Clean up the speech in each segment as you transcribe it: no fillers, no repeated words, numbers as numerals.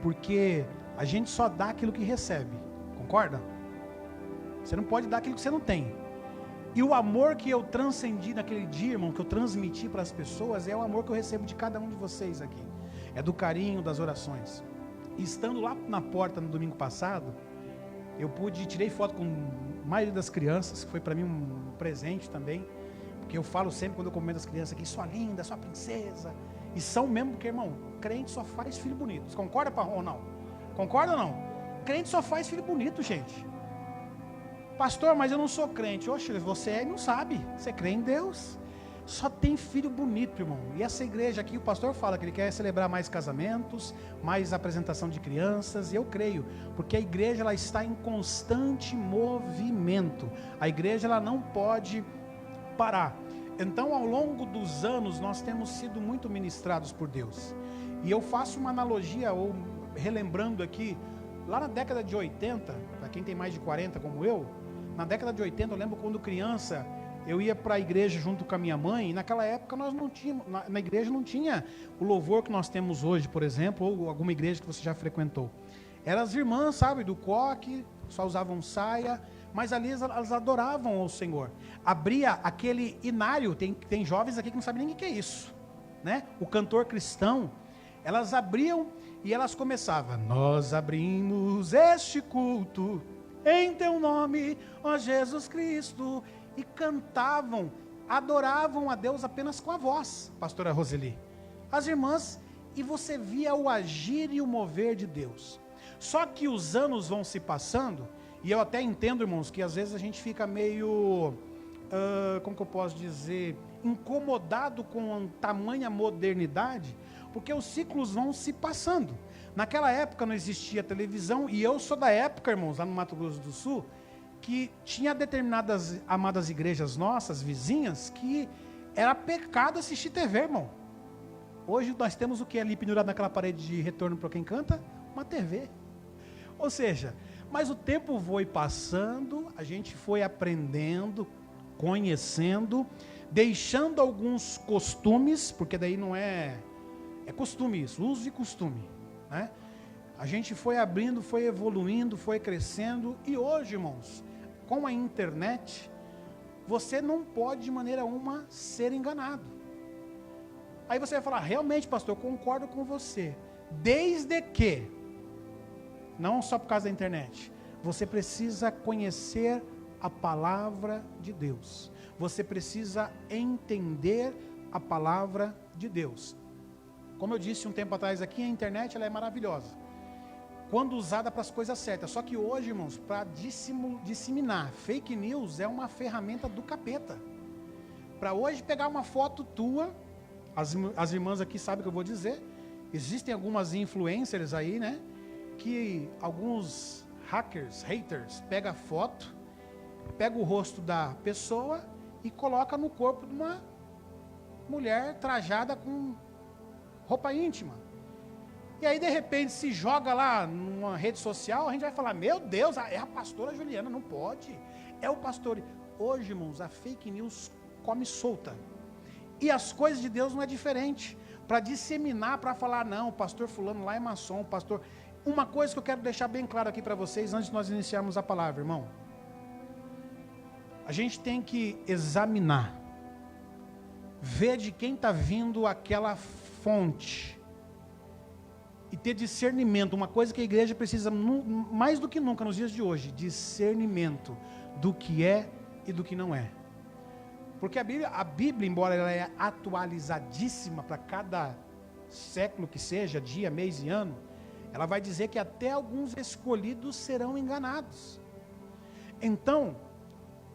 Porque a gente só dá aquilo que recebe, concorda? Você não pode dar aquilo que você não tem. E o amor que eu transcendi naquele dia, irmão, que eu transmiti para as pessoas, é o amor que eu recebo de cada um de vocês aqui. É do carinho, das orações. E estando lá na porta no domingo passado, eu tirei foto com a maioria das crianças, que foi para mim um presente também, porque eu falo sempre quando eu comento as crianças aqui, sua linda, sua princesa, e são mesmo, porque, irmão, crente só faz filho bonito. Você concorda ou não? Concorda ou não? Crente só faz filho bonito, gente. Pastor, mas eu não sou crente. Oxe, você não sabe, você crê em Deus. Só tem filho bonito, irmão. E essa igreja aqui, o pastor fala que ele quer celebrar mais casamentos, mais apresentação de crianças, e eu creio, porque a igreja ela está em constante movimento. A igreja ela não pode parar. Então, ao longo dos anos, nós temos sido muito ministrados por Deus. E eu faço uma analogia, ou relembrando aqui, lá na década de 80, para quem tem mais de 40 como eu, na década de 80, eu lembro quando criança, eu ia para a igreja junto com a minha mãe, e naquela época nós não tínhamos, na igreja não tinha o louvor que nós temos hoje, por exemplo, ou alguma igreja que você já frequentou. Eram as irmãs, sabe, do coque, só usavam saia, mas ali elas adoravam ao Senhor. Abria aquele inário, tem jovens aqui que não sabem nem o que é isso, né? O cantor cristão, elas abriam e elas começavam: nós abrimos este culto em teu nome, ó Jesus Cristo, e cantavam, adoravam a Deus apenas com a voz, pastora Roseli. As irmãs, e você via o agir e o mover de Deus. Só que os anos vão se passando, e eu até entendo, irmãos, que às vezes a gente fica meio, como que eu posso dizer, incomodado com a tamanha modernidade, porque os ciclos vão se passando. Naquela época não existia televisão, e eu sou da época, irmãos, lá no Mato Grosso do Sul, que tinha determinadas amadas igrejas nossas, vizinhas, que era pecado assistir TV, irmão. Hoje nós temos o que ali pendurado naquela parede de retorno para quem canta? Uma TV. Ou seja, mas o tempo foi passando, a gente foi aprendendo, conhecendo, deixando alguns costumes, porque daí não é costume isso, uso e costume, né? A gente foi abrindo, foi evoluindo, foi crescendo, e hoje, irmãos, com a internet, você não pode de maneira uma ser enganado. Aí você vai falar: realmente, pastor, eu concordo com você, desde que, não só por causa da internet, você precisa conhecer a palavra de Deus, você precisa entender a palavra de Deus. Como eu disse um tempo atrás aqui, a internet ela é maravilhosa, quando usada para as coisas certas. Só que hoje, irmãos, para disseminar fake news é uma ferramenta do capeta. Para hoje pegar uma foto tua, as irmãs aqui sabem o que eu vou dizer, existem algumas influencers aí, né, que alguns haters, pega a foto, pega o rosto da pessoa e coloca no corpo de uma mulher trajada com roupa íntima. E aí de repente se joga lá numa rede social, a gente vai falar: meu Deus, é a pastora Juliana. Não pode, é o pastor. Hoje, irmãos, a fake news come solta, e as coisas de Deus não é diferente, para disseminar, para falar: não, o pastor fulano lá é maçom, pastor. Uma coisa que eu quero deixar bem claro aqui para vocês, antes de nós iniciarmos a palavra, irmão, a gente tem que examinar, ver de quem está vindo aquela fonte, e ter discernimento. Uma coisa que a igreja precisa mais do que nunca nos dias de hoje: discernimento do que é e do que não é. Porque a Bíblia, embora ela é atualizadíssima para cada século que seja, dia, mês e ano, ela vai dizer que até alguns escolhidos serão enganados. Então,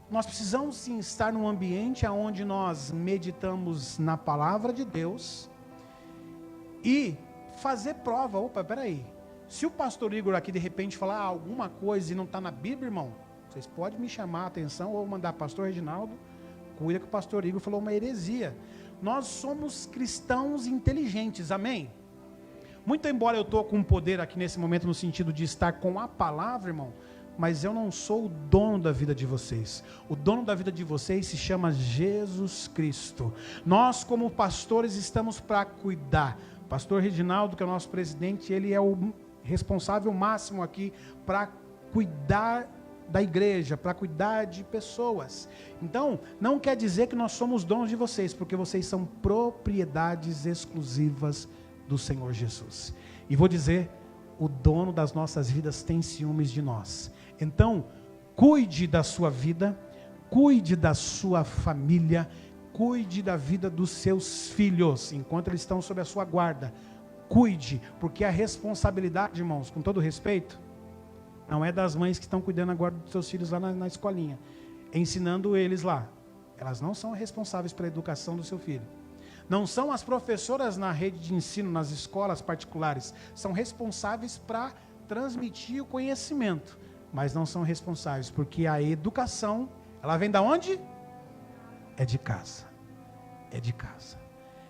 nós precisamos sim estar num ambiente onde nós meditamos na palavra de Deus e fazer prova. Opa, peraí, se o pastor Igor aqui de repente falar alguma coisa e não está na Bíblia, irmão, vocês podem me chamar a atenção ou mandar: pastor Reginaldo, cuida que o pastor Igor falou uma heresia. Nós somos cristãos inteligentes, amém? Muito embora eu estou com poder aqui nesse momento, no sentido de estar com a palavra, irmão, mas eu não sou o dono da vida de vocês. O dono da vida de vocês se chama Jesus Cristo. Nós, como pastores, estamos para cuidar. Pastor Reginaldo, que é o nosso presidente, ele é o responsável máximo aqui para cuidar da igreja, para cuidar de pessoas. Então, não quer dizer que nós somos donos de vocês, porque vocês são propriedades exclusivas do Senhor Jesus. E vou dizer, o dono das nossas vidas tem ciúmes de nós. Então, cuide da sua vida, cuide da sua família, cuide da vida dos seus filhos, enquanto eles estão sob a sua guarda. Cuide, porque a responsabilidade, irmãos, com todo respeito, não é das mães que estão cuidando agora dos seus filhos lá na escolinha, ensinando eles lá. Elas não são responsáveis pela educação do seu filho. Não são as professoras na rede de ensino, nas escolas particulares. São responsáveis para transmitir o conhecimento, mas não são responsáveis, porque a educação, ela vem da onde? É de casa. É de casa.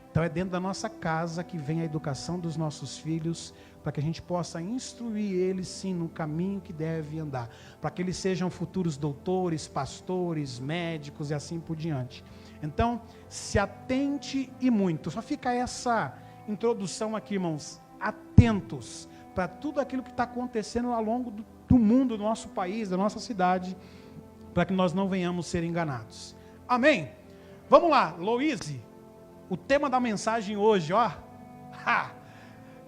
Então é dentro da nossa casa que vem a educação dos nossos filhos, para que a gente possa instruir eles sim no caminho que deve andar, para que eles sejam futuros doutores, pastores, médicos e assim por diante. Então, se atente e muito. Só fica essa introdução aqui, irmãos, atentos para tudo aquilo que está acontecendo ao longo do mundo, do nosso país, da nossa cidade, para que nós não venhamos ser enganados. Amém? Vamos lá, Loíse, o tema da mensagem hoje, ó. A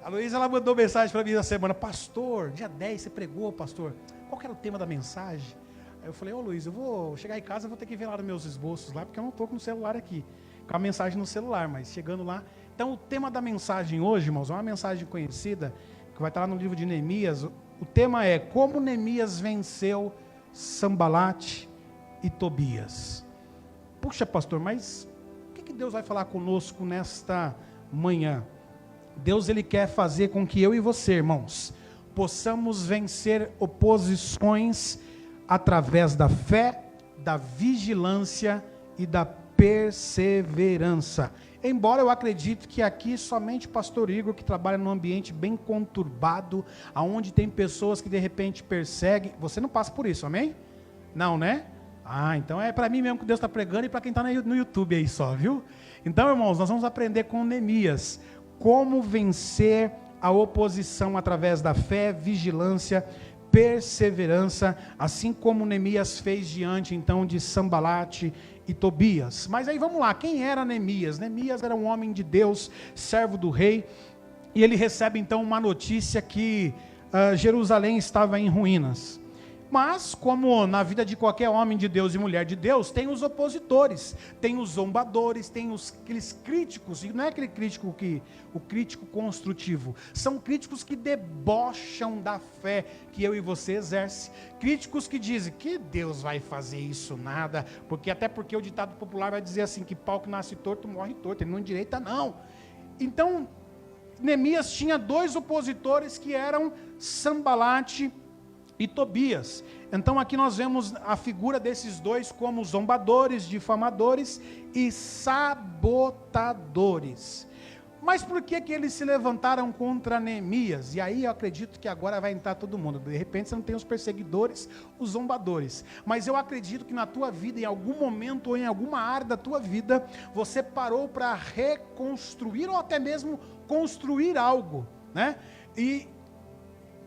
Luísa, ela mandou mensagem para mim na semana: pastor, dia 10 você pregou, pastor, qual que era o tema da mensagem? Aí eu falei: ô Luísa, eu vou chegar em casa, eu vou ter que ver lá nos meus esboços lá, porque eu não estou com o celular aqui, com a mensagem no celular, mas chegando lá. Então o tema da mensagem hoje, irmãos, é uma mensagem conhecida, que vai estar lá no livro de Neemias. O tema é: como Neemias venceu Sambalate e Tobias. Puxa, pastor, mas o que Deus vai falar conosco nesta manhã? Deus, ele quer fazer com que eu e você, irmãos, possamos vencer oposições através da fé, da vigilância e da perseverança. Embora eu acredite que aqui somente o pastor Igor, que trabalha num ambiente bem conturbado, onde tem pessoas que de repente perseguem. Você não passa por isso, amém? Não, né? Então é para mim mesmo que Deus está pregando e para quem está no YouTube aí só, viu? Então, irmãos, nós vamos aprender com Neemias como vencer a oposição através da fé, vigilância, perseverança, assim como Neemias fez diante então de Sambalate e Tobias. Mas aí vamos lá, quem era Neemias? Neemias era um homem de Deus, servo do rei, e ele recebe então uma notícia que Jerusalém estava em ruínas. Mas, como na vida de qualquer homem de Deus e mulher de Deus, tem os opositores, tem os zombadores, tem aqueles críticos, e não é aquele crítico o crítico construtivo, são críticos que debocham da fé que eu e você exerce, críticos que dizem que Deus vai fazer isso nada, até porque o ditado popular vai dizer assim, que pau que nasce torto morre torto, ele não endireita não. Então, Neemias tinha dois opositores que eram Sambalate e Tobias. Então aqui nós vemos a figura desses dois como zombadores, difamadores e sabotadores. Mas por que eles se levantaram contra Neemias? E aí eu acredito que agora vai entrar todo mundo. De repente você não tem os perseguidores, os zombadores. Mas eu acredito que na tua vida, em algum momento ou em alguma área da tua vida, você parou para reconstruir ou até mesmo construir algo, né? E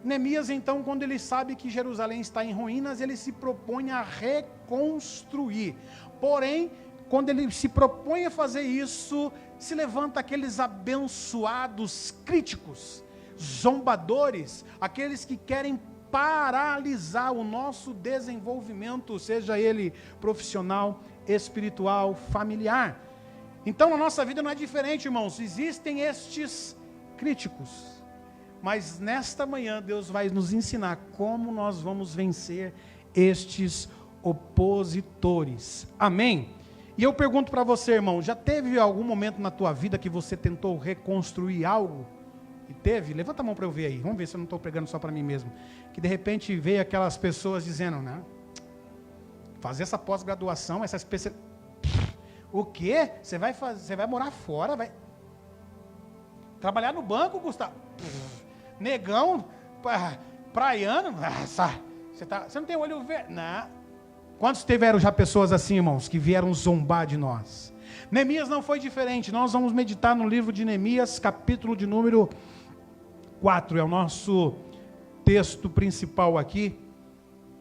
Neemias, então, quando ele sabe que Jerusalém está em ruínas, ele se propõe a reconstruir. Porém, quando ele se propõe a fazer isso, se levanta aqueles abençoados críticos, zombadores, aqueles que querem paralisar o nosso desenvolvimento, seja ele profissional, espiritual, familiar. Então, na nossa vida não é diferente, irmãos, existem estes críticos. Mas nesta manhã Deus vai nos ensinar como nós vamos vencer estes opositores. Amém? E eu pergunto para você, irmão, já teve algum momento na tua vida que você tentou reconstruir algo? E teve? Levanta a mão para eu ver aí. Vamos ver se eu não estou pregando só para mim mesmo. Que de repente veio aquelas pessoas dizendo, né? Fazer essa pós-graduação, essa especialidade. O quê? Você vai morar fora? Vai trabalhar no banco, Gustavo? Negão, praiano, você não tem olho verde? Não. Quantos tiveram já pessoas assim, irmãos, que vieram zombar de nós? Neemias não foi diferente. Nós vamos meditar no livro de Neemias, capítulo de número 4 é o nosso texto principal aqui.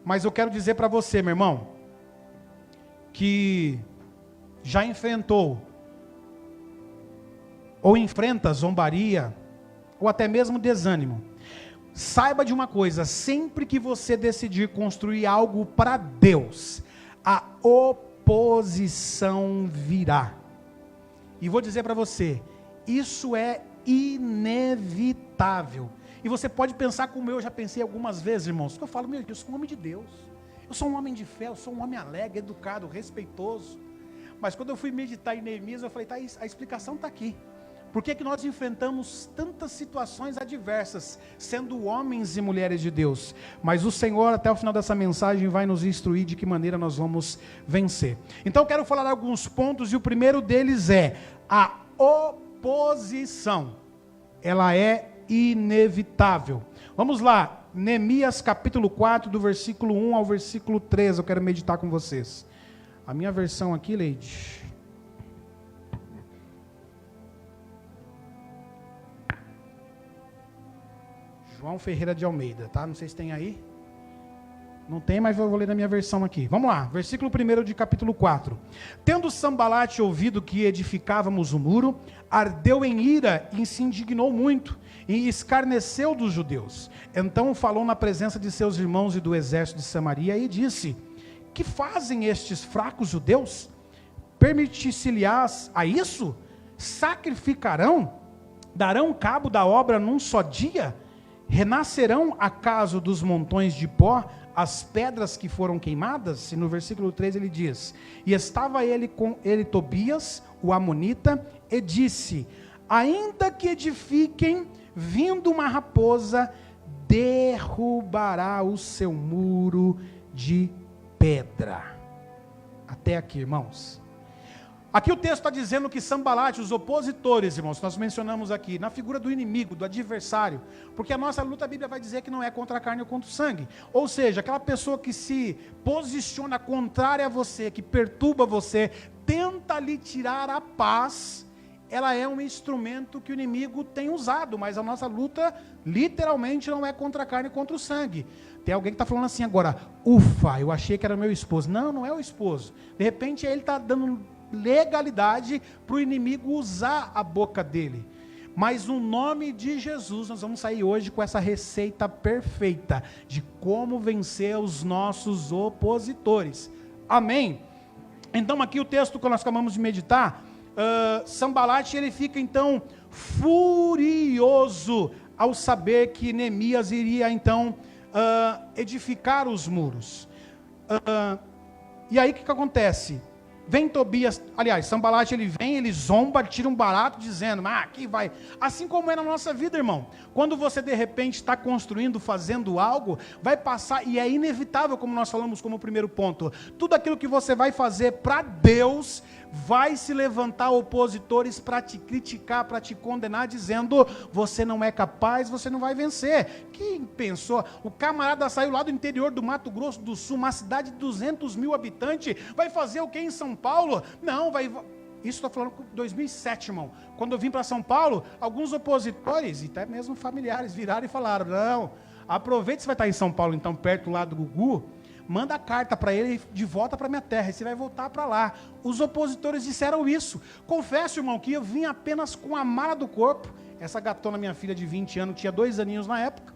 Mas eu quero dizer para você, meu irmão, que já enfrentou ou enfrenta zombaria ou até mesmo desânimo. Saiba de uma coisa: sempre que você decidir construir algo para Deus, a oposição virá. E vou dizer para você, isso é inevitável. E você pode pensar como eu já pensei algumas vezes, irmãos, que eu falo, meu Deus, eu sou um homem de Deus, eu sou um homem de fé, eu sou um homem alegre, educado, respeitoso. Mas quando eu fui meditar em Neemias, eu falei, tá, a explicação está aqui. Por que nós enfrentamos tantas situações adversas, sendo homens e mulheres de Deus? Mas o Senhor, até o final dessa mensagem, vai nos instruir de que maneira nós vamos vencer. Então eu quero falar alguns pontos, e o primeiro deles é a oposição. Ela é inevitável. Vamos lá, Neemias capítulo 4, do versículo 1 ao versículo 13, eu quero meditar com vocês. A minha versão aqui, Leide, João Ferreira de Almeida, tá? Não sei se tem aí. Não tem, mas eu vou ler na minha versão aqui. Vamos lá, versículo 1 de capítulo 4. Tendo Sambalate ouvido que edificávamos o muro, ardeu em ira e se indignou muito, e escarneceu dos judeus. Então falou na presença de seus irmãos e do exército de Samaria e disse: que fazem estes fracos judeus? Permitir-se-lhes a isso? Sacrificarão? Darão cabo da obra num só dia? Renascerão acaso dos montões de pó as pedras que foram queimadas? E no versículo 3 ele diz: e estava ele com ele Tobias, o amonita, e disse: ainda que edifiquem, vindo uma raposa, derrubará o seu muro de pedra. Até aqui, irmãos. Aqui o texto está dizendo que Sambalate, os opositores, irmãos, nós mencionamos aqui, na figura do inimigo, do adversário, porque a nossa luta, a Bíblia vai dizer que não é contra a carne ou contra o sangue, ou seja, aquela pessoa que se posiciona contrária a você, que perturba você, tenta lhe tirar a paz, ela é um instrumento que o inimigo tem usado, mas a nossa luta, literalmente, não é contra a carne e contra o sangue. Tem alguém que está falando assim agora, ufa, eu achei que era meu esposo. Não, não é o esposo, de repente ele está dando legalidade para o inimigo usar a boca dele. Mas no nome de Jesus, nós vamos sair hoje com essa receita perfeita de como vencer os nossos opositores. Amém? Então aqui o texto que nós acabamos de meditar, Sambalate, ele fica então furioso ao saber que Neemias iria então edificar os muros. E aí o que acontece? Vem Tobias, aliás, Sambalate, ele vem, ele zomba, tira um barato dizendo, aqui vai. Assim como é na nossa vida, irmão. Quando você de repente está construindo, fazendo algo, vai passar, e é inevitável, como nós falamos como primeiro ponto, tudo aquilo que você vai fazer para Deus, vai se levantar opositores para te criticar, para te condenar, dizendo, você não é capaz, você não vai vencer. Quem pensou? O camarada saiu lá do interior do Mato Grosso do Sul, uma cidade de 200 mil habitantes, vai fazer o que em São Paulo? Não, vai... Isso estou falando em 2007, irmão. Quando eu vim para São Paulo, alguns opositores, e até mesmo familiares, viraram e falaram, não, aproveite, você vai estar em São Paulo, então, perto lá do Gugu, manda a carta para ele de volta para minha terra, e você vai voltar para lá. Os opositores disseram isso. Confesso, irmão, que eu vim apenas com a mala do corpo, essa gatona, minha filha de 20 anos, tinha 2 aninhos na época,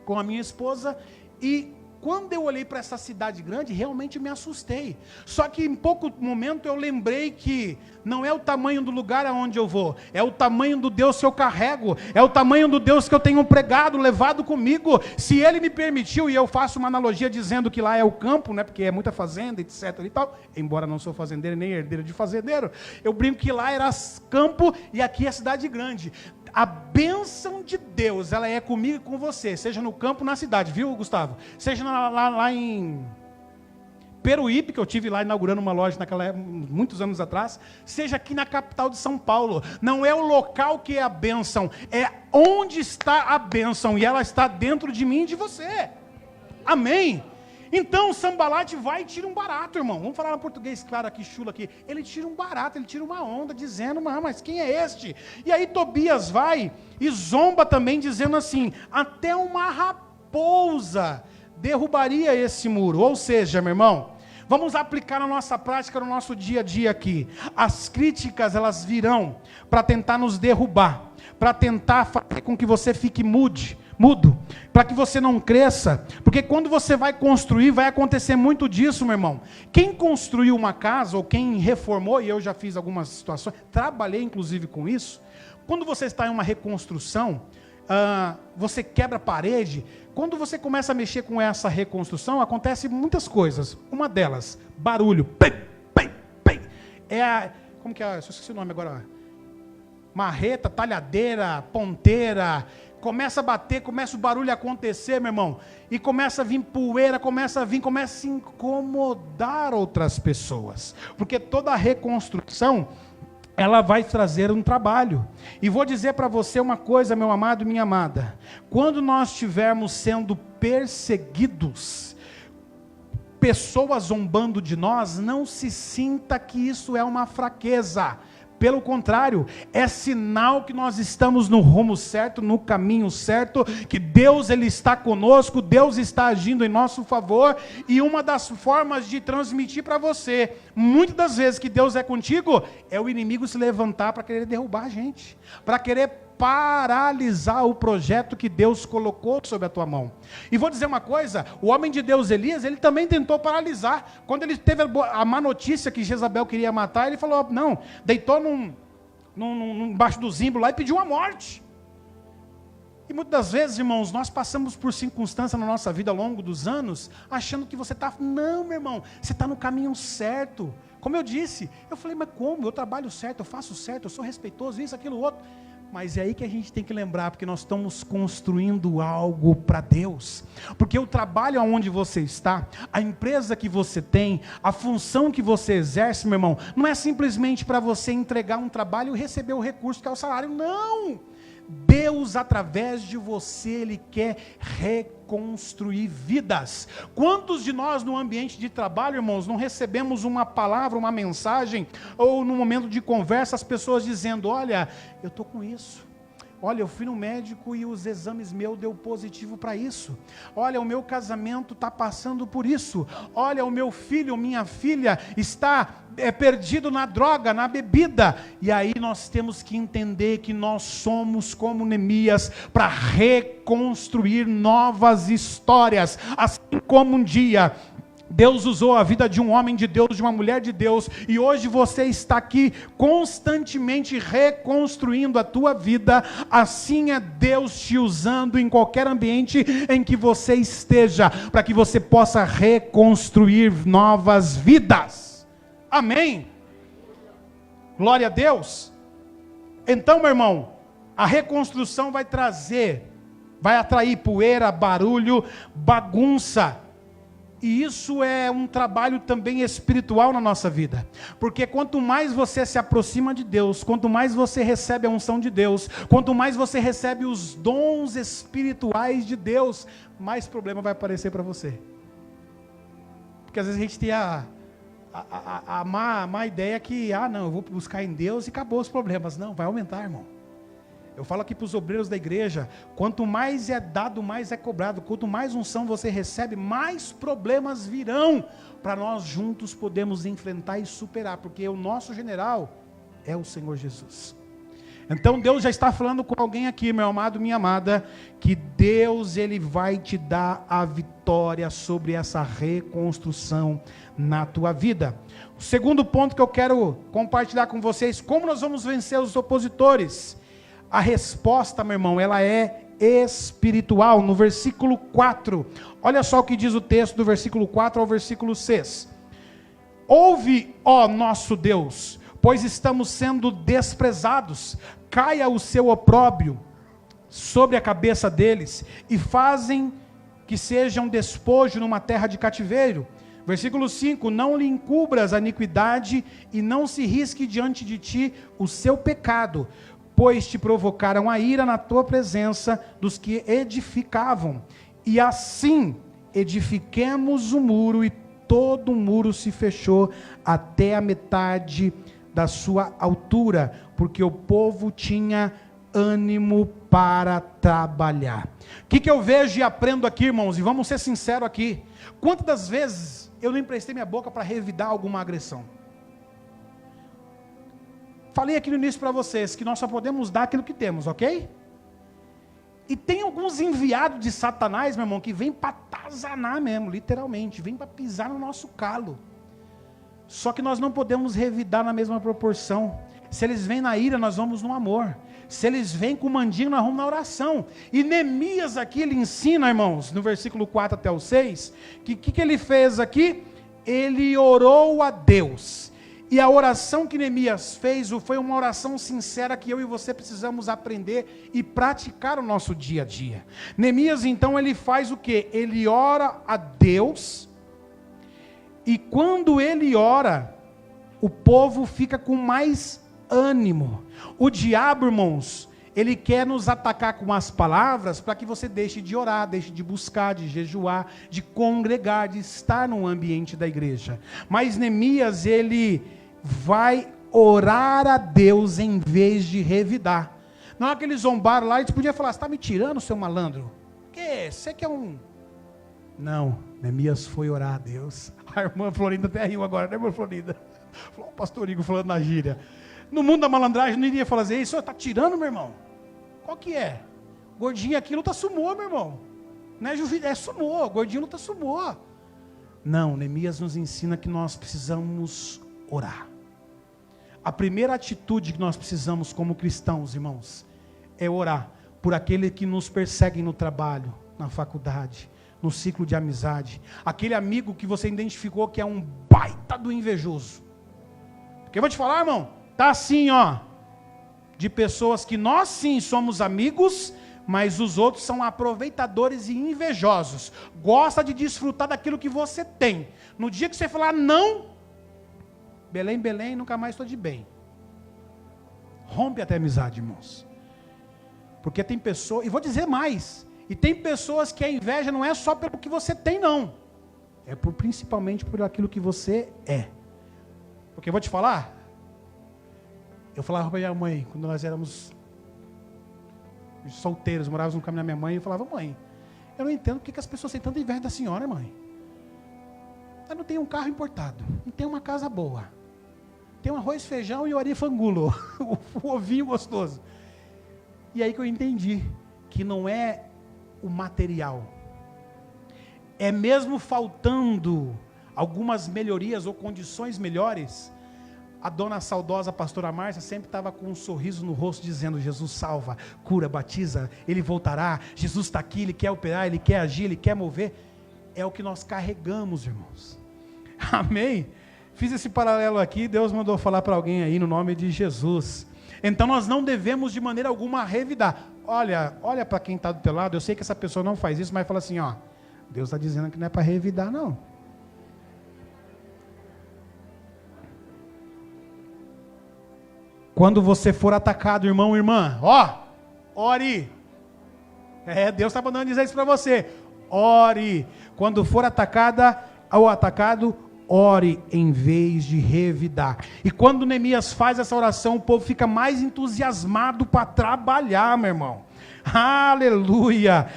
com a minha esposa, e quando eu olhei para essa cidade grande, realmente me assustei. Só que em pouco momento eu lembrei que não é o tamanho do lugar aonde eu vou, é o tamanho do Deus que eu carrego, é o tamanho do Deus que eu tenho pregado, levado comigo. Se Ele me permitiu, e eu faço uma analogia dizendo que lá é o campo, né, porque é muita fazenda, etc. e tal, embora não sou fazendeiro nem herdeiro de fazendeiro, eu brinco que lá era campo e aqui é cidade grande. A bênção de Deus, ela é comigo e com você, seja no campo ou na cidade, viu, Gustavo? Seja lá em Peruípe, que eu tive lá inaugurando uma loja naquela época, muitos anos atrás, seja aqui na capital de São Paulo. Não é o local que é a bênção, é onde está a bênção, e ela está dentro de mim e de você. Amém? Então Sambalate vai e tira um barato, irmão. Vamos falar em português claro aqui, chulo aqui. Ele tira um barato, ele tira uma onda, dizendo, mas quem é este? E aí Tobias vai e zomba também, dizendo assim, até uma raposa derrubaria esse muro. Ou seja, meu irmão, vamos aplicar na nossa prática, no nosso dia a dia aqui. As críticas, elas virão para tentar nos derrubar, para tentar fazer com que você fique mudo, para que você não cresça, porque quando você vai construir, vai acontecer muito disso, meu irmão. Quem construiu uma casa, ou quem reformou, e eu já fiz algumas situações, trabalhei inclusive com isso, quando você está em uma reconstrução, você quebra a parede, quando você começa a mexer com essa reconstrução, acontece muitas coisas, uma delas, barulho, pim, pim, pim. Como que é, eu esqueci o nome agora, marreta, talhadeira, ponteira, começa a bater, começa o barulho a acontecer, meu irmão, e começa a vir poeira, começa a incomodar outras pessoas, porque toda a reconstrução, ela vai trazer um trabalho. E vou dizer para você uma coisa, meu amado e minha amada, quando nós estivermos sendo perseguidos, pessoas zombando de nós, não se sinta que isso é uma fraqueza. Pelo contrário, é sinal que nós estamos no rumo certo, no caminho certo, que Deus ele está conosco, Deus está agindo em nosso favor, e uma das formas de transmitir para você, muitas das vezes que Deus é contigo, é o inimigo se levantar para querer derrubar a gente, para querer paralisar o projeto que Deus colocou sobre a tua mão. E vou dizer uma coisa, o homem de Deus Elias, ele também tentou paralisar, quando ele teve a má notícia que Jezabel queria matar, ele falou, não, deitou embaixo do zimbro lá e pediu a morte. E muitas das vezes, irmãos, nós passamos por circunstâncias na nossa vida ao longo dos anos, achando que você está, não, meu irmão, você está no caminho certo. Como eu disse, eu falei, mas como? Eu trabalho certo, eu faço certo, eu sou respeitoso, isso, aquilo, outro. Mas é aí que a gente tem que lembrar, porque nós estamos construindo algo para Deus, porque o trabalho onde você está, a empresa que você tem, a função que você exerce, meu irmão, não é simplesmente para você entregar um trabalho e receber o recurso que é o salário, não! Deus, através de você, Ele quer reconstruir vidas. Quantos de nós no ambiente de trabalho, irmãos, não recebemos uma palavra, uma mensagem, ou no momento de conversa, as pessoas dizendo, olha, eu estou com isso. Olha, eu fui no médico e os exames meus deu positivo para isso. Olha, o meu casamento está passando por isso. Olha, o meu filho, minha filha está perdido na droga, na bebida. E aí nós temos que entender que nós somos como Neemias para reconstruir novas histórias. Assim como um dia Deus usou a vida de um homem de Deus, de uma mulher de Deus, e hoje você está aqui constantemente reconstruindo a tua vida, assim é Deus te usando em qualquer ambiente em que você esteja, para que você possa reconstruir novas vidas. Amém? Glória a Deus. Então, meu irmão, a reconstrução vai atrair poeira, barulho, bagunça. E isso é um trabalho também espiritual na nossa vida, porque quanto mais você se aproxima de Deus, quanto mais você recebe a unção de Deus, quanto mais você recebe os dons espirituais de Deus, mais problema vai aparecer para você. Porque às vezes a gente tem a má ideia que, não, eu vou buscar em Deus e acabou os problemas. Não, vai aumentar, irmão. Eu falo aqui para os obreiros da igreja, quanto mais é dado, mais é cobrado. Quanto mais unção você recebe, mais problemas virão, para nós juntos podemos enfrentar e superar, porque o nosso general é o Senhor Jesus. Então Deus já está falando com alguém aqui, meu amado, minha amada, que Deus ele vai te dar a vitória sobre essa reconstrução na tua vida. O segundo ponto que eu quero compartilhar com vocês, como nós vamos vencer os opositores? A resposta, meu irmão, ela é espiritual. No versículo 4, olha só o que diz o texto do versículo 4 ao versículo 6. Ouve, ó nosso Deus, pois estamos sendo desprezados, caia o seu opróbrio sobre a cabeça deles, e fazem que sejam despojo numa terra de cativeiro. Versículo 5, não lhe encubras a iniquidade, e não se risque diante de ti o seu pecado, pois te provocaram a ira na tua presença dos que edificavam, e assim edifiquemos o muro, e todo o muro se fechou até a metade da sua altura, porque o povo tinha ânimo para trabalhar. O que eu vejo e aprendo aqui, irmãos, e vamos ser sinceros aqui, quantas das vezes eu não emprestei minha boca para revidar alguma agressão? Falei aqui no início para vocês, que nós só podemos dar aquilo que temos, ok? E tem alguns enviados de Satanás, meu irmão, que vem para atazanar mesmo, literalmente, vem para pisar no nosso calo. Só que nós não podemos revidar na mesma proporção. Se eles vêm na ira, nós vamos no amor. Se eles vêm com o mandinho, nós vamos na oração. E Neemias aqui, ele ensina, irmãos, no versículo 4 até o 6, que ele fez aqui? Ele orou a Deus. E a oração que Neemias fez foi uma oração sincera que eu e você precisamos aprender e praticar no nosso dia a dia. Neemias, então, ele faz o quê? Ele ora a Deus, e quando ele ora, o povo fica com mais ânimo. O diabo, irmãos, ele quer nos atacar com as palavras para que você deixe de orar, deixe de buscar, de jejuar, de congregar, de estar no ambiente da igreja. Mas Neemias, ele vai orar a Deus em vez de revidar. Na hora que eles zombaram lá, eles podiam falar: você está me tirando, seu malandro? Que? Você que é um... Não, Neemias foi orar a Deus. A irmã Florinda até riu agora, né, irmã Florinda? Falou o pastor Igor falando na gíria. No mundo da malandragem não iria falar assim: isso está tirando, meu irmão? Qual que é? Gordinho aqui luta sumô, meu irmão. Não é sumô, gordinho luta sumô. Não, Neemias nos ensina que nós precisamos orar. A primeira atitude que nós precisamos como cristãos, irmãos, é orar por aquele que nos perseguem no trabalho, na faculdade, no ciclo de amizade. Aquele amigo que você identificou que é um baita do invejoso. Porque eu vou te falar, irmão, tá assim, ó, de pessoas que nós sim somos amigos, mas os outros são aproveitadores e invejosos. Gosta de desfrutar daquilo que você tem. No dia que você falar não, Belém, Belém, nunca mais estou de bem. Rompe até a amizade, irmãos. Porque tem pessoas, e vou dizer mais, e tem pessoas que a inveja não é só pelo que você tem, não. É principalmente por aquilo que você é. Porque eu vou te falar, eu falava para minha mãe, quando nós éramos solteiros, morávamos no caminho da minha mãe, eu falava: mãe, eu não entendo porque que as pessoas têm tanta inveja da senhora, mãe. Eu não tenho um carro importado, não tenho uma casa boa, tem um arroz, feijão e o arifangulo, o ovinho gostoso. E aí que eu entendi que não é o material, é mesmo faltando algumas melhorias ou condições melhores. A dona saudosa pastora Márcia sempre estava com um sorriso no rosto dizendo: Jesus salva, cura, batiza, Ele voltará, Jesus está aqui, Ele quer operar, Ele quer agir, Ele quer mover. É o que nós carregamos, irmãos. Amém? Fiz esse paralelo aqui, Deus mandou falar para alguém aí no nome de Jesus. Então nós não devemos de maneira alguma revidar. Olha para quem está do teu lado, eu sei que essa pessoa não faz isso, mas fala assim: ó, Deus está dizendo que não é para revidar, não. Quando você for atacado, irmão, irmã, ore. Deus está mandando dizer isso para você. Ore. Quando for atacada ou atacado, ore em vez de revidar. E quando Neemias faz essa oração, o povo fica mais entusiasmado para trabalhar, meu irmão. Aleluia.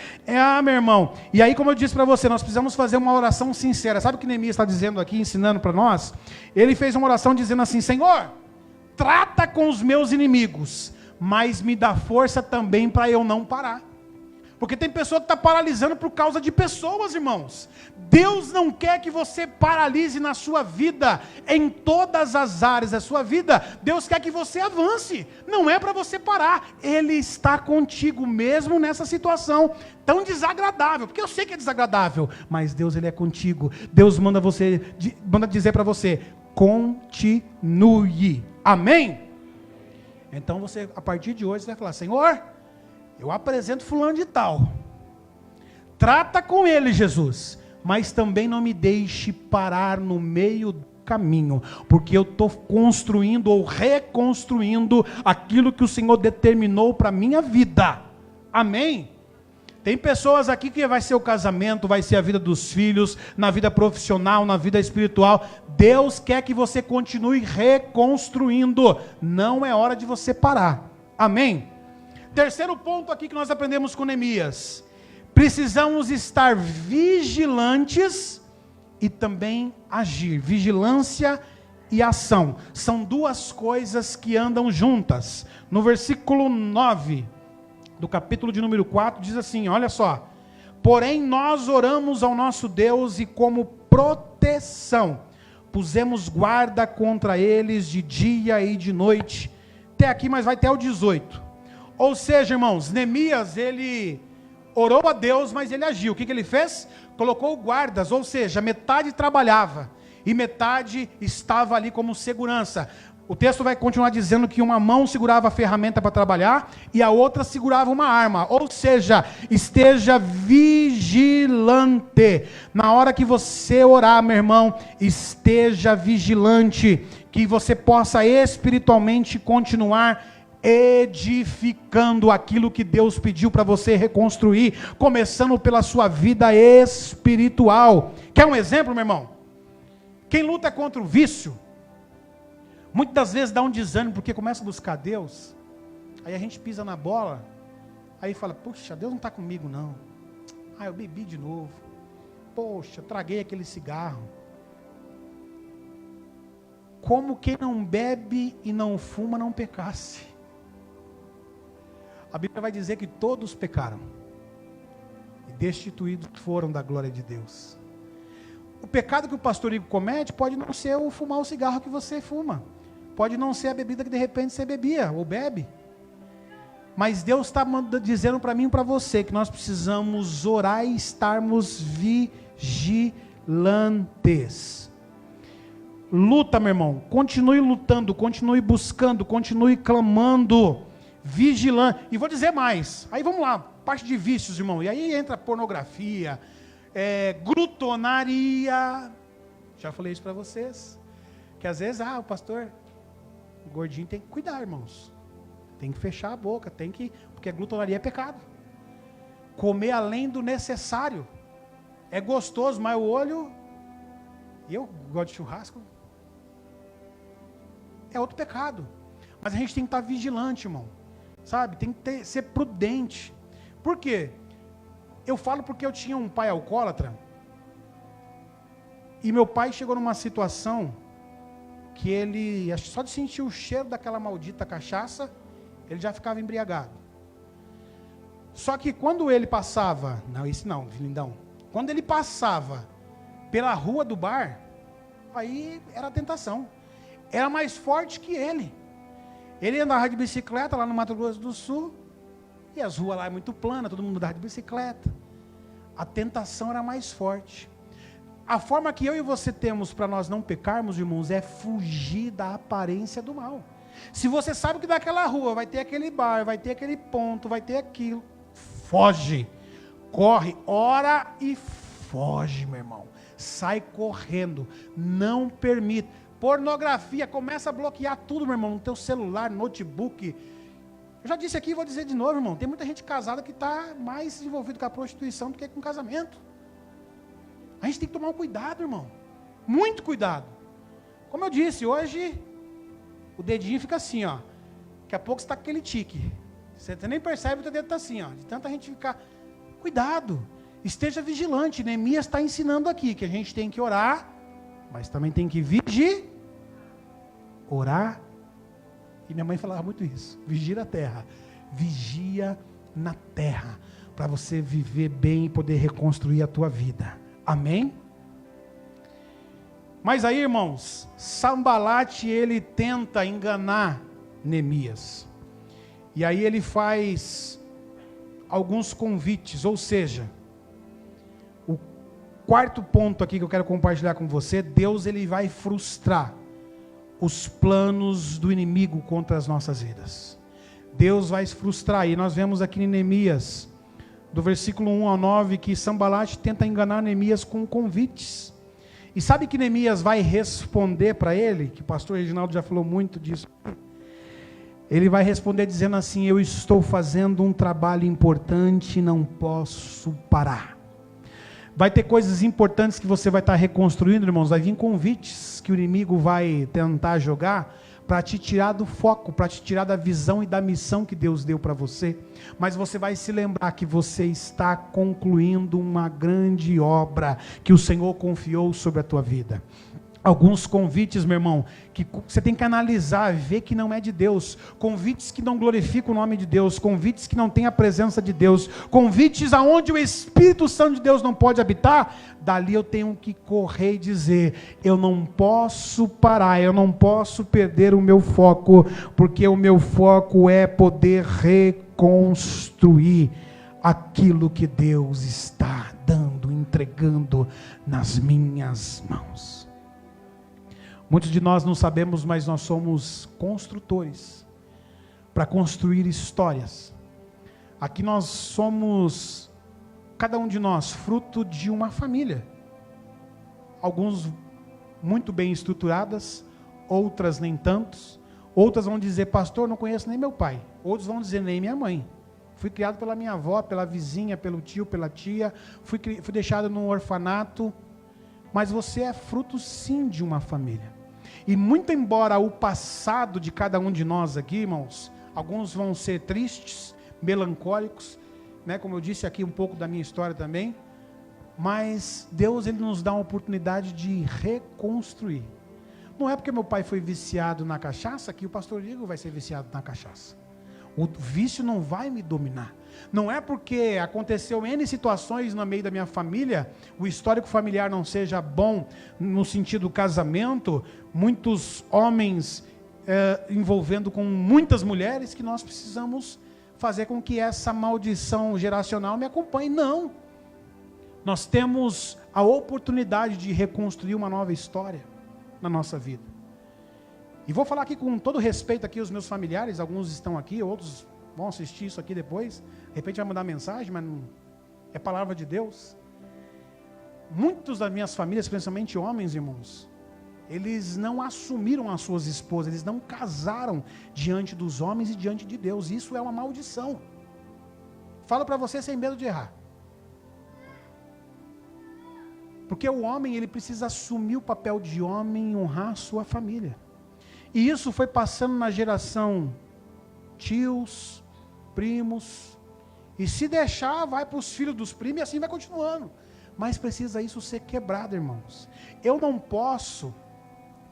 Meu irmão. E aí, como eu disse para você, nós precisamos fazer uma oração sincera. Sabe o que Neemias está dizendo aqui, ensinando para nós? Ele fez uma oração dizendo assim: Senhor, trata com os meus inimigos, mas me dá força também para eu não parar. Porque tem pessoa que está paralisando por causa de pessoas, irmãos. Deus não quer que você paralise na sua vida, em todas as áreas da sua vida. Deus quer que você avance, não é para você parar. Ele está contigo mesmo nessa situação tão desagradável, porque eu sei que é desagradável, mas Deus, Ele é contigo. Deus manda dizer para você: continue. Amém? Então você, a partir de hoje, você vai falar: Senhor, eu apresento fulano de tal, trata com ele, Jesus, mas também não me deixe parar no meio do caminho, porque eu estou construindo ou reconstruindo aquilo que o Senhor determinou para a minha vida. Amém? Tem pessoas aqui que vai ser o casamento, vai ser a vida dos filhos, na vida profissional, na vida espiritual. Deus quer que você continue reconstruindo. Não é hora de você parar. Amém? Terceiro ponto aqui que nós aprendemos com Neemias. Precisamos estar vigilantes e também agir. Vigilância e ação. São duas coisas que andam juntas. No versículo 9... do capítulo de número 4, diz assim, olha só. Porém, nós oramos ao nosso Deus e como proteção, pusemos guarda contra eles de dia e de noite. Até aqui, mas vai até o 18. Ou seja, irmãos, Neemias, ele orou a Deus, mas ele agiu. O que ele fez? Colocou guardas, ou seja, metade trabalhava e metade estava ali como segurança. O texto vai continuar dizendo que uma mão segurava a ferramenta para trabalhar e a outra segurava uma arma. Ou seja, esteja vigilante. Na hora que você orar, meu irmão, esteja vigilante. Que você possa espiritualmente continuar edificando aquilo que Deus pediu para você reconstruir. Começando pela sua vida espiritual. Quer um exemplo, meu irmão? Quem luta contra o vício, muitas das vezes dá um desânimo, porque começa a buscar Deus, aí a gente pisa na bola, aí fala, puxa, Deus não está comigo não, eu bebi de novo, poxa, traguei aquele cigarro. Como quem não bebe e não fuma não pecasse. A Bíblia vai dizer que todos pecaram, e destituídos foram da glória de Deus. O pecado que o pastor Igor comete pode não ser o fumar o cigarro que você fuma, pode não ser a bebida que de repente você bebia ou bebe, mas Deus está dizendo para mim e para você que nós precisamos orar e estarmos vigilantes. Luta, meu irmão, continue lutando, continue buscando, continue clamando, vigilante. E vou dizer mais, aí vamos lá, parte de vícios, irmão, e aí entra pornografia, glutonaria. Já falei isso para vocês, que às vezes, o pastor, o gordinho tem que cuidar, irmãos, tem que fechar a boca, porque a glutonaria é pecado. Comer além do necessário, é gostoso, mas o olho, eu gosto de churrasco, é outro pecado. Mas a gente tem que estar vigilante, irmão, sabe, tem que ser prudente. Por quê? Eu falo porque eu tinha um pai alcoólatra, e meu pai chegou numa situação que ele, só de sentir o cheiro daquela maldita cachaça, ele já ficava embriagado. Só que quando ele passava, lindão, quando ele passava pela rua do bar, aí era a tentação, era mais forte que ele. Ele andava de bicicleta lá no Mato Grosso do Sul, e as ruas lá é muito plana, todo mundo andava de bicicleta. A tentação era mais forte. A forma que eu e você temos para nós não pecarmos, irmãos, é fugir da aparência do mal. Se você sabe que daquela rua vai ter aquele bar, vai ter aquele ponto, vai ter aquilo, foge, corre, ora e foge, meu irmão. Sai correndo, não permita. Pornografia, começa a bloquear tudo, meu irmão, no teu celular, notebook. Eu já disse aqui e vou dizer de novo, irmão, tem muita gente casada que está mais envolvida com a prostituição do que com o casamento. A gente tem que tomar um cuidado, irmão, muito cuidado. Como eu disse, hoje o dedinho fica assim, ó. Daqui a pouco você está com aquele tique, você nem percebe que o teu dedo está assim, ó. De tanta gente ficar, cuidado, esteja vigilante. Neemias está ensinando aqui que a gente tem que orar, mas também tem que orar. E minha mãe falava muito isso, vigia a terra, vigia na terra, para você viver bem e poder reconstruir a tua vida, amém? Mas aí, irmãos, Sambalate, ele tenta enganar Neemias, e aí ele faz alguns convites, ou seja, o quarto ponto aqui que eu quero compartilhar com você, Deus ele vai frustrar os planos do inimigo contra as nossas vidas. Deus vai frustrar, e nós vemos aqui em Neemias, do versículo 1 ao 9, que Sambalate tenta enganar Neemias com convites. E sabe que Neemias vai responder para ele, que o pastor Reginaldo já falou muito disso. Ele vai responder dizendo assim: eu estou fazendo um trabalho importante, não posso parar. Vai ter coisas importantes que você vai estar reconstruindo, irmãos. Vai vir convites que o inimigo vai tentar jogar para te tirar do foco, para te tirar da visão e da missão que Deus deu para você. Mas você vai se lembrar que você está concluindo uma grande obra que o Senhor confiou sobre a tua vida. Alguns convites, meu irmão, que você tem que analisar, ver que não é de Deus, convites que não glorificam o nome de Deus, convites que não têm a presença de Deus, convites aonde o Espírito Santo de Deus não pode habitar. Dali eu tenho que correr e dizer: eu não posso parar, eu não posso perder o meu foco, porque o meu foco é poder reconstruir aquilo que Deus está dando, entregando nas minhas mãos. Muitos de nós não sabemos, mas nós somos construtores para construir histórias. Aqui nós somos, cada um de nós, fruto de uma família. Alguns muito bem estruturadas, outras nem tantos. Outras vão dizer: pastor, não conheço nem meu pai. Outros vão dizer: nem minha mãe. Fui criado pela minha avó, pela vizinha, pelo tio, pela tia. Fui deixado num orfanato. Mas você é fruto sim de uma família. E muito embora o passado de cada um de nós aqui, irmãos, alguns vão ser tristes, melancólicos, né? Como eu disse aqui um pouco da minha história também, mas Deus, Ele nos dá uma oportunidade de reconstruir. Não é porque meu pai foi viciado na cachaça que o pastor Igor vai ser viciado na cachaça. O vício não vai me dominar. Não é porque aconteceu N situações no meio da minha família, o histórico familiar não seja bom no sentido do casamento, muitos homens envolvendo com muitas mulheres, que nós precisamos fazer com que essa maldição geracional me acompanhe. Não. Nós temos a oportunidade de reconstruir uma nova história na nossa vida. E vou falar aqui com todo respeito aqui aos meus familiares, alguns estão aqui, outros vão assistir isso aqui depois, de repente vai mandar mensagem, mas não, é palavra de Deus. Muitos das minhas famílias, principalmente homens, irmãos, eles não assumiram as suas esposas, eles não casaram diante dos homens e diante de Deus. Isso é uma maldição. Falo para você sem medo de errar. Porque o homem, ele precisa assumir o papel de homem e honrar a sua família. E isso foi passando na geração tios, primos, e se deixar, vai para os filhos dos primos e assim vai continuando. Mas precisa isso ser quebrado, irmãos. Eu não posso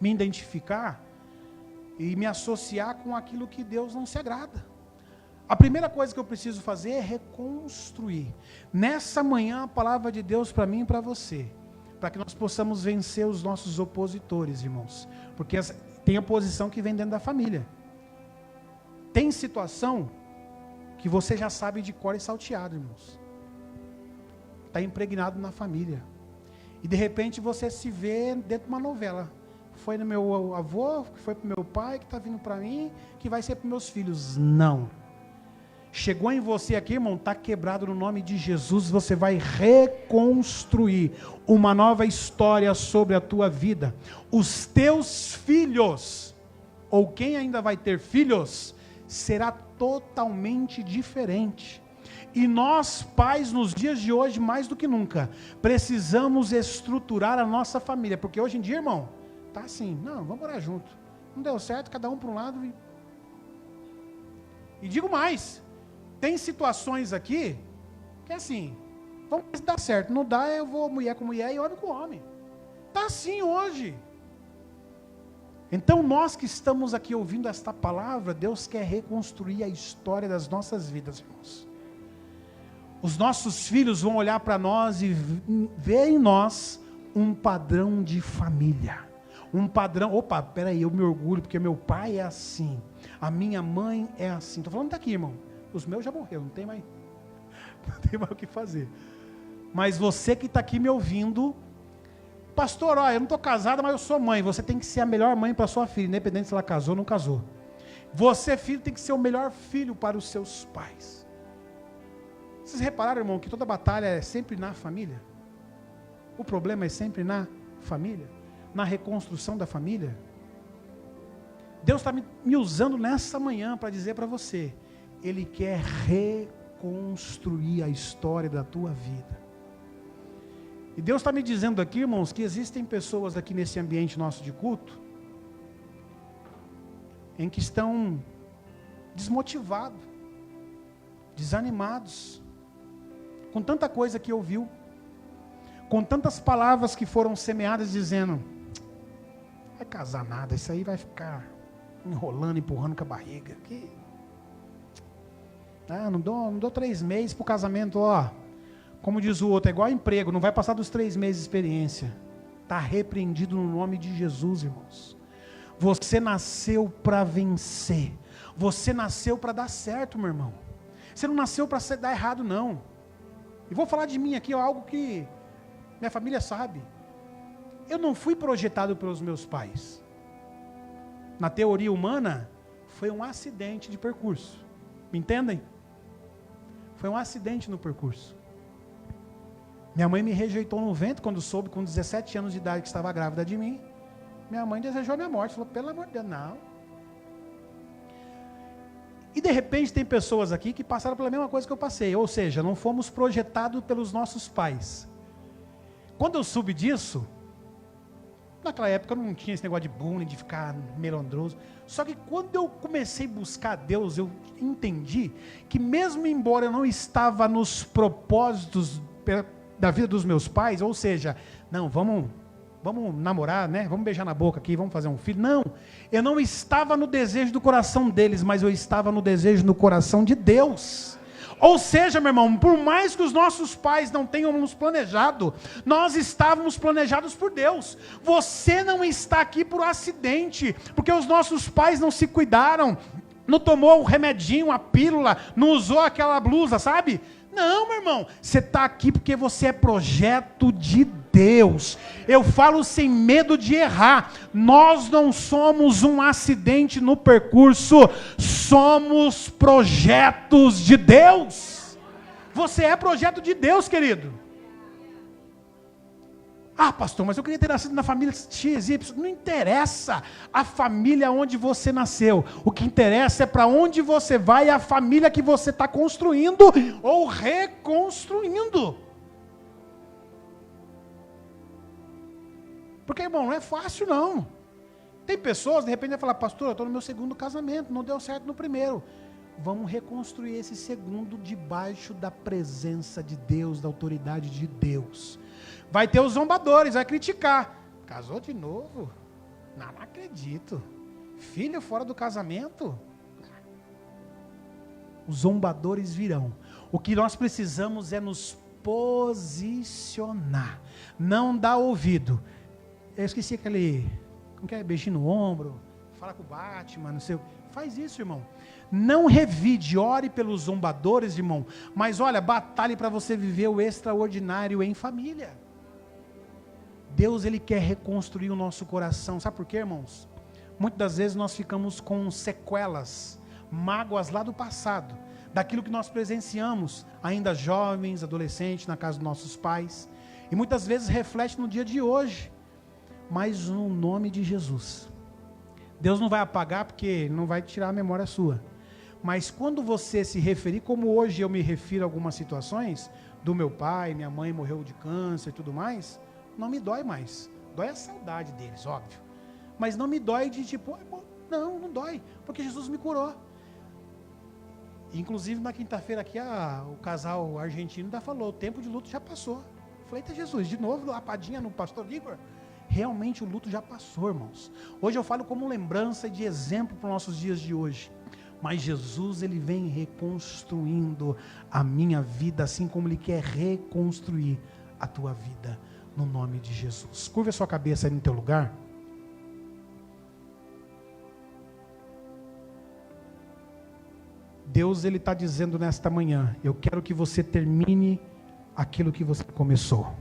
me identificar e me associar com aquilo que Deus não se agrada. A primeira coisa que eu preciso fazer é reconstruir. Nessa manhã, a palavra de Deus para mim e para você, para que nós possamos vencer os nossos opositores, irmãos. Porque tem oposição que vem dentro da família. Tem situação que você já sabe de cor e salteado, irmãos. Está impregnado na família. E de repente você se vê dentro de uma novela. Foi no meu avô, que foi para o meu pai, que está vindo para mim, que vai ser para os meus filhos. Não. Chegou em você aqui, irmão, está quebrado no nome de Jesus. Você vai reconstruir uma nova história sobre a tua vida. Os teus filhos, ou quem ainda vai ter filhos, será totalmente diferente. E nós, pais, nos dias de hoje, mais do que nunca, precisamos estruturar a nossa família. Porque hoje em dia, irmão, tá assim, não, vamos morar junto. Não deu certo, cada um para um lado. E digo mais, tem situações aqui, que é assim, vamos ver se dá certo. Não dá, eu vou mulher com mulher e homem com homem. Tá assim hoje. Então nós que estamos aqui ouvindo esta palavra, Deus quer reconstruir a história das nossas vidas, irmãos. Os nossos filhos vão olhar para nós e ver em nós um padrão de família. Um padrão, opa, peraí, eu me orgulho porque meu pai é assim, a minha mãe é assim. Estou falando daqui, irmão. Os meus já morreram, não tem mais o que fazer. Mas você que está aqui me ouvindo, pastor, ó, eu não estou casada, mas eu sou mãe. Você tem que ser a melhor mãe para sua filha, independente se ela casou ou não casou. Você, filho, tem que ser o melhor filho para os seus pais. Vocês repararam, irmão, que toda batalha é sempre na família? O problema é sempre na família, na reconstrução da família. Deus está me usando nessa manhã para dizer para você, Ele quer reconstruir a história da tua vida. E Deus está me dizendo aqui, irmãos, que existem pessoas aqui nesse ambiente nosso de culto, em que estão desmotivados, desanimados, com tanta coisa que ouviu, com tantas palavras que foram semeadas dizendo, vai casar nada, isso aí vai ficar enrolando, empurrando com a barriga. Não dou 3 meses para o casamento, ó. Como diz o outro, é igual emprego, não vai passar dos 3 meses de experiência. Está repreendido no nome de Jesus, irmãos. Você nasceu para vencer. Você nasceu para dar certo, meu irmão. Você não nasceu para dar errado, não. E vou falar de mim aqui, ó, algo que minha família sabe. Eu não fui projetado pelos meus pais. Na teoria humana, foi um acidente de percurso. Me entendem? Foi um acidente no percurso. Minha mãe me rejeitou no ventre quando soube, com 17 anos de idade, que estava grávida de mim. Minha mãe desejou a minha morte. Falou, pelo amor de Deus, não. E de repente tem pessoas aqui que passaram pela mesma coisa que eu passei. Ou seja, não fomos projetados pelos nossos pais. Quando eu soube disso, naquela época eu não tinha esse negócio de bullying, de ficar melindroso. Só que quando eu comecei a buscar Deus, eu entendi que mesmo embora eu não estava nos propósitos da vida dos meus pais, ou seja, não, vamos namorar, né? Vamos beijar na boca aqui, vamos fazer um filho. Não, eu não estava no desejo do coração deles, mas eu estava no desejo do coração de Deus. Ou seja, meu irmão, por mais que os nossos pais não tenham nos planejado, nós estávamos planejados por Deus. Você não está aqui por acidente, porque os nossos pais não se cuidaram, não tomou o remedinho, a pílula, não usou aquela blusa, sabe? Não, meu irmão, você está aqui porque você é projeto de Deus. Eu falo sem medo de errar. Nós não somos um acidente no percurso, somos projetos de Deus. Você é projeto de Deus, querido. Ah, pastor, mas eu queria ter nascido na família XY. Não interessa a família onde você nasceu. O que interessa é para onde você vai e a família que você está construindo ou reconstruindo. Porque, irmão, não é fácil não. Tem pessoas, de repente, vai falar, pastor, eu estou no meu 2º casamento, não deu certo no primeiro. Vamos reconstruir esse 2º debaixo da presença de Deus, da autoridade de Deus. Vai ter os zombadores, vai criticar. Casou de novo? Não acredito. Filho fora do casamento? Os zombadores virão. O que nós precisamos é nos posicionar. Não dar ouvido. Eu esqueci aquele... Como que é? Beijinho no ombro. Fala com o Batman, não sei. Faz isso, irmão. Não revide, ore pelos zombadores, irmão. Mas olha, batalhe para você viver o extraordinário em família. Deus, Ele quer reconstruir o nosso coração. Sabe por quê, irmãos? Muitas das vezes nós ficamos com sequelas, mágoas lá do passado, daquilo que nós presenciamos, ainda jovens, adolescentes, na casa dos nossos pais. E muitas vezes reflete no dia de hoje. Mas no nome de Jesus. Deus não vai apagar porque não vai tirar a memória sua. Mas quando você se referir, como hoje eu me refiro a algumas situações, do meu pai, minha mãe morreu de câncer e tudo mais, não me dói mais. Dói a saudade deles, óbvio. Mas não me dói de tipo, não dói, porque Jesus me curou. Inclusive na quinta-feira aqui, o casal argentino falou, o tempo de luto já passou. Falei, eita Jesus, de novo lapadinha no pastor Igor? Realmente o luto já passou, irmãos. Hoje eu falo como lembrança e de exemplo para os nossos dias de hoje. Mas Jesus, Ele vem reconstruindo a minha vida, assim como Ele quer reconstruir a tua vida, no nome de Jesus. Curva a sua cabeça aí no teu lugar. Deus, Ele está dizendo nesta manhã, eu quero que você termine aquilo que você começou.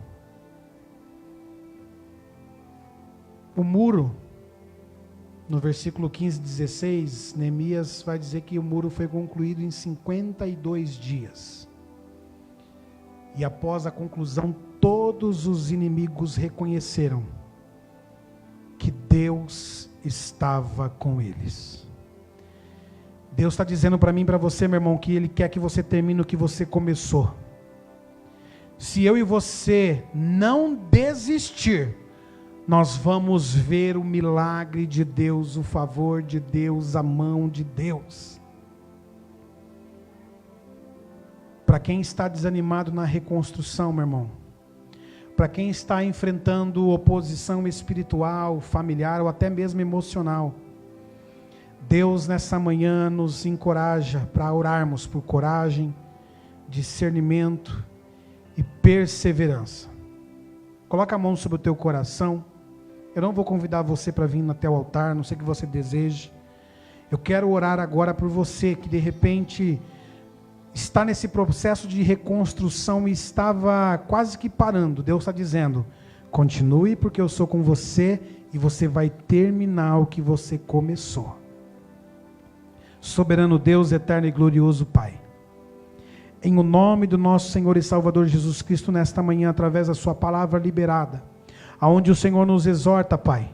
O muro, no versículo 15, 16, Neemias vai dizer que o muro foi concluído em 52 dias. E após a conclusão, todos os inimigos reconheceram que Deus estava com eles. Deus está dizendo para mim e para você, meu irmão, que Ele quer que você termine o que você começou. Se eu e você não desistir, nós vamos ver o milagre de Deus, o favor de Deus, a mão de Deus. Para quem está desanimado na reconstrução, meu irmão, para quem está enfrentando oposição espiritual, familiar ou até mesmo emocional, Deus nessa manhã nos encoraja para orarmos por coragem, discernimento e perseverança. Coloca a mão sobre o teu coração. Eu não vou convidar você para vir até o altar, não sei o que você deseje. Eu quero orar agora por você que de repente está nesse processo de reconstrução e estava quase que parando. Deus está dizendo: continue, porque eu sou com você e você vai terminar o que você começou. Soberano Deus, eterno e glorioso Pai, em o nome do nosso Senhor e Salvador Jesus Cristo, nesta manhã, através da sua palavra liberada, aonde o Senhor nos exorta, Pai,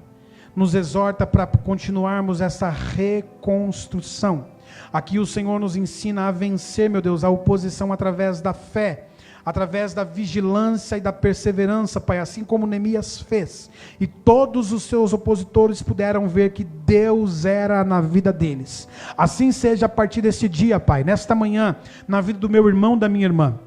nos exorta para continuarmos essa reconstrução. Aqui o Senhor nos ensina a vencer, meu Deus, a oposição através da fé, através da vigilância e da perseverança, Pai, assim como Neemias fez, e todos os seus opositores puderam ver que Deus era na vida deles. Assim seja a partir desse dia, Pai, nesta manhã, na vida do meu irmão, da minha irmã,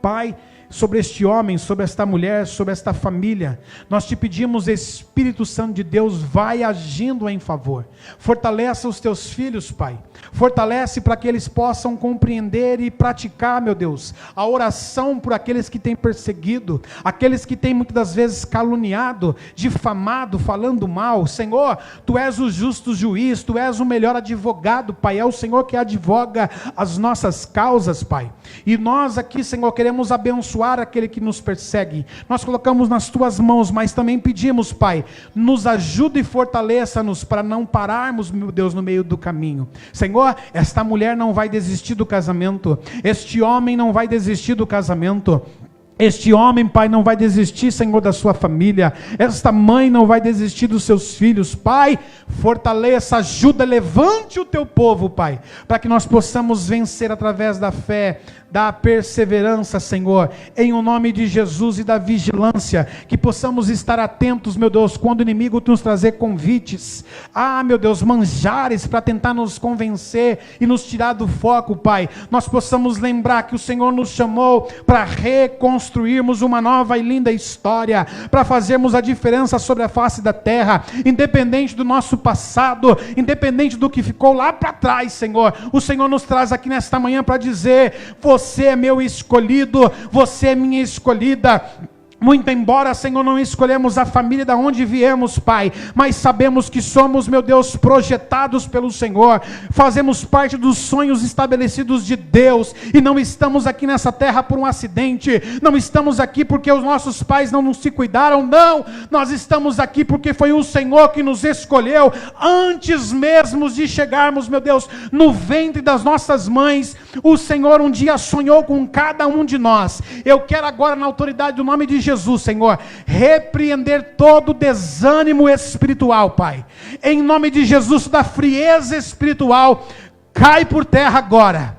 Pai, sobre este homem, sobre esta mulher, sobre esta família, nós te pedimos, Espírito Santo de Deus, vai agindo em favor, fortaleça os teus filhos, Pai, fortalece para que eles possam compreender e praticar, meu Deus, a oração por aqueles que têm perseguido, aqueles que têm muitas das vezes caluniado, difamado, falando mal. Senhor, Tu és o justo juiz, Tu és o melhor advogado, Pai, é o Senhor que advoga as nossas causas, Pai, e nós aqui, Senhor, queremos abençoar aquele que nos persegue. Nós colocamos nas Tuas mãos, mas também pedimos, Pai, nos ajude e fortaleça-nos para não pararmos, meu Deus, no meio do caminho. Senhor, esta mulher não vai desistir do casamento, este homem não vai desistir do casamento, este homem, Pai, não vai desistir, Senhor, da sua família, esta mãe não vai desistir dos seus filhos. Pai, fortaleça, ajuda, levante o Teu povo, Pai, para que nós possamos vencer através da fé, da perseverança, Senhor, em o nome de Jesus, e da vigilância, que possamos estar atentos, meu Deus, quando o inimigo nos trazer convites, meu Deus, manjares para tentar nos convencer e nos tirar do foco, Pai, nós possamos lembrar que o Senhor nos chamou para reconstruirmos uma nova e linda história, para fazermos a diferença sobre a face da terra, independente do nosso passado, independente do que ficou lá para trás, Senhor, o Senhor nos traz aqui nesta manhã para dizer: você é meu escolhido, você é minha escolhida. Muito embora, Senhor, não escolhemos a família da onde viemos, Pai, mas sabemos que somos, meu Deus, projetados pelo Senhor, fazemos parte dos sonhos estabelecidos de Deus, e não estamos aqui nessa terra por um acidente, não estamos aqui porque os nossos pais não se cuidaram, não, nós estamos aqui porque foi o Senhor que nos escolheu, antes mesmo de chegarmos, meu Deus, no ventre das nossas mães, o Senhor um dia sonhou com cada um de nós. Eu quero agora, na autoridade do nome de Jesus, Senhor, repreender todo desânimo espiritual, Pai, em nome de Jesus, da frieza espiritual, cai por terra agora,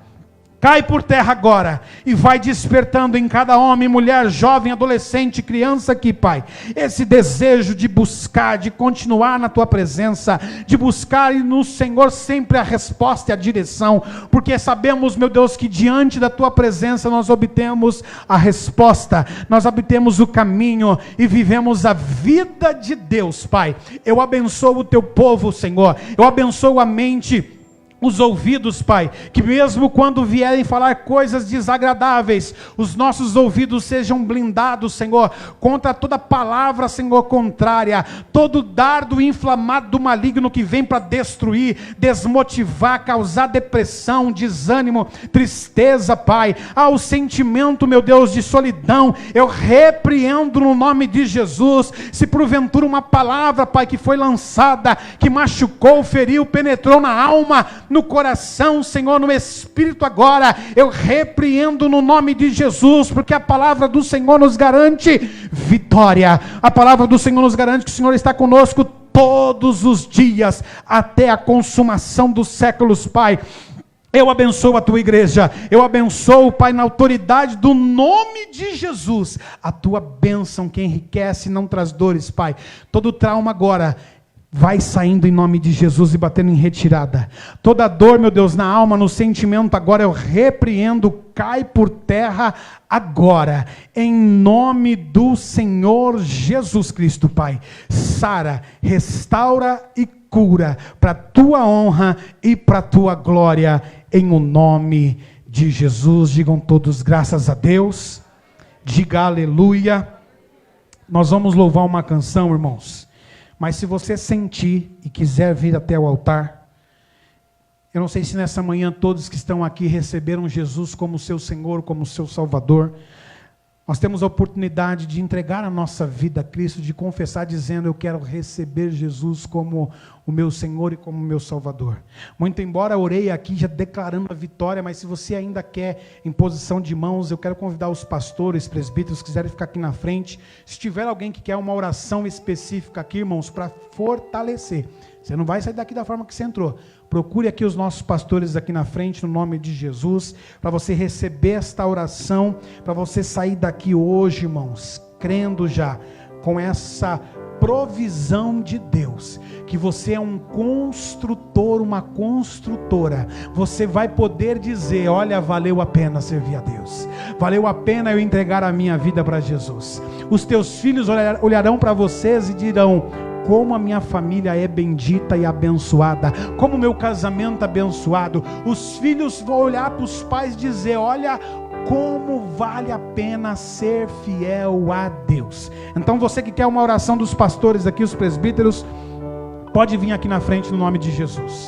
cai por terra agora, e vai despertando em cada homem, mulher, jovem, adolescente, criança aqui, Pai, esse desejo de buscar, de continuar na Tua presença, de buscar no Senhor sempre a resposta e a direção, porque sabemos, meu Deus, que diante da Tua presença nós obtemos a resposta, nós obtemos o caminho e vivemos a vida de Deus, Pai. Eu abençoo o Teu povo, Senhor, eu abençoo a mente, os ouvidos, Pai, que mesmo quando vierem falar coisas desagradáveis, os nossos ouvidos sejam blindados, Senhor, contra toda palavra, Senhor, contrária, todo dardo inflamado do maligno que vem para destruir, desmotivar, causar depressão, desânimo, tristeza, Pai, o sentimento, meu Deus, de solidão, eu repreendo no nome de Jesus. Se porventura uma palavra, Pai, que foi lançada, que machucou, feriu, penetrou na alma, no coração, Senhor, no espírito agora. Eu repreendo no nome de Jesus, porque a palavra do Senhor nos garante vitória. A palavra do Senhor nos garante que o Senhor está conosco todos os dias, até a consumação dos séculos, Pai. Eu abençoo a tua igreja, eu abençoo, Pai, na autoridade do nome de Jesus, a tua bênção que enriquece e não traz dores, Pai. Todo trauma agora vai saindo em nome de Jesus e batendo em retirada. Toda dor, meu Deus, na alma, no sentimento, agora eu repreendo, cai por terra agora, em nome do Senhor Jesus Cristo, Pai. Sara, restaura e cura, para a tua honra e para a tua glória, em o nome de Jesus. Digam todos graças a Deus, diga aleluia. Nós vamos louvar uma canção, irmãos, mas se você sentir e quiser vir até o altar, eu não sei se nessa manhã todos que estão aqui receberam Jesus como seu Senhor, como seu Salvador. Nós temos a oportunidade de entregar a nossa vida a Cristo, de confessar dizendo: eu quero receber Jesus como o meu Senhor e como o meu Salvador. Muito embora orei aqui já declarando a vitória, mas se você ainda quer em posição de mãos, eu quero convidar os pastores, presbíteros, que quiserem ficar aqui na frente. Se tiver alguém que quer uma oração específica aqui, irmãos, para fortalecer. Você não vai sair daqui da forma que você entrou. Procure aqui os nossos pastores aqui na frente, no nome de Jesus, para você receber esta oração, para você sair daqui hoje, irmãos, crendo já com essa provisão de Deus, que você é um construtor, uma construtora. Você vai poder dizer: olha, valeu a pena servir a Deus, valeu a pena eu entregar a minha vida para Jesus. Os teus filhos olharão para vocês e dirão: como a minha família é bendita e abençoada, como o meu casamento é abençoado. Os filhos vão olhar para os pais e dizer: olha, como vale a pena ser fiel a Deus. Então você que quer uma oração dos pastores aqui, os presbíteros, pode vir aqui na frente no nome de Jesus.